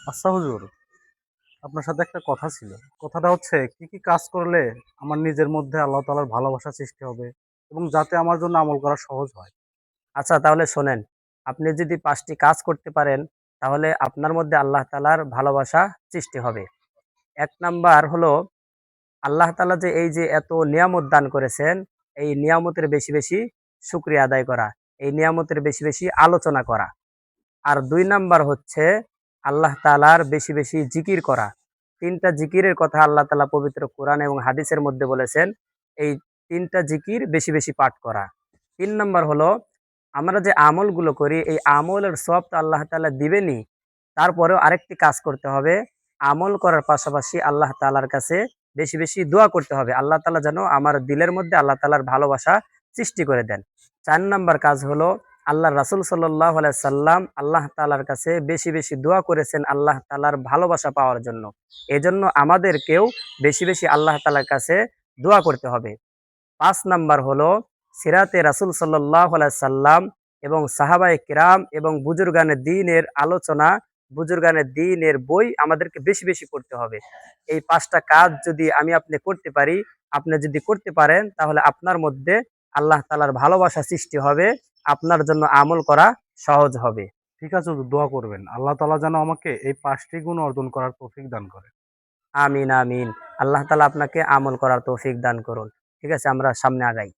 আচ্ছা হুজুর, আপনার সাথে একটা কথা ছিল। কথাটা হচ্ছে কি কি কাজ করলে আমার নিজের মধ্যে আল্লাহ তাআলার ভালোবাসা সৃষ্টি হবে এবং যাতে আমার জন্য আমল করা সহজ হয়? আচ্ছা তাহলে শোনেন, আপনি যদি ৫ টি কাজ করতে পারেন, তাহলে আপনার মধ্যে আল্লাহ তাআলার ভালোবাসা সৃষ্টি হবে। ১ নাম্বার হলো আল্লাহ তাআলা যে এই যে এত নিয়ামত দান করেছেন, এই নিয়ামতের বেশি, বেশি শুকরিয়া আদায় করা। এই নিয়ামতের বেশি, বেশি আলোচনা করা। আর ২ নাম্বার হচ্ছে আল্লাহ তাআলার বেশি, বেশি জিকির করা। ৩ টা জিকিরের কথা আল্লাহ তাআলা পবিত্র কোরআন এবং হাদিসের মধ্যে বলেছেন। এই ৩ টা জিকির বেশি, বেশি পাঠ করা। ৩ নাম্বার হলো আমরা যে আমলগুলো করি, এই আমলের সওয়াব তো আল্লাহ তাআলা দিবেনই। তারপরেও আরেকটি কাজ করতে হবে। আমল করার পাশাপাশি আল্লাহ তাআলার কাছে বেশি, বেশি দোয়া করতে হবে। আল্লাহ তাআলা যেন আমার দিলের মধ্যে আল্লাহ তাআলার ভালোবাসা সৃষ্টি করে দেন। ৪ নাম্বার কাজ হলো আল্লাহর রাসূল সাল্লাল্লাহু আলাইহি সাল্লাম আল্লাহ তাআলার কাছে বেশি, বেশি দোয়া করেছেন আল্লাহ তাআলার ভালোবাসা পাওয়ার জন্য। এজন্য আমাদেরকেও বেশি, বেশি আল্লাহ তাআলার কাছে দোয়া করতে হবে। ৫ নাম্বার হলো সিরাতে রাসূল সাল্লাল্লাহু আলাইহি সাল্লাম এবং সাহাবায়ে কিরাম এবং বুজুর্গানে দ্বীনের আলোচনা, বুজুর্গানে দ্বীনের বই আমাদেরকে বেশি, বেশি পড়তে হবে। এই ৫ টা কাজ যদি আমি আপনি করতে পারি, আপনি যদি করতে পারেন তাহলে আপনার মধ্যে আল্লাহ তাআলার ভালোবাসা সৃষ্টি হবে। আপনার জন্য আমল করা সহজ হবে। ঠিক আছে হুজুর, দোয়া করবেন। আল্লাহ তাআলা যেন আমাকে এই ৫ টি গুণ অর্জন করার তৌফিক দান করে। আমিন, আমিন। আল্লাহ তাআলা আপনাকে আমল করার তৌফিক দান করুন। ঠিক আছে, আমরা সামনে আগাই।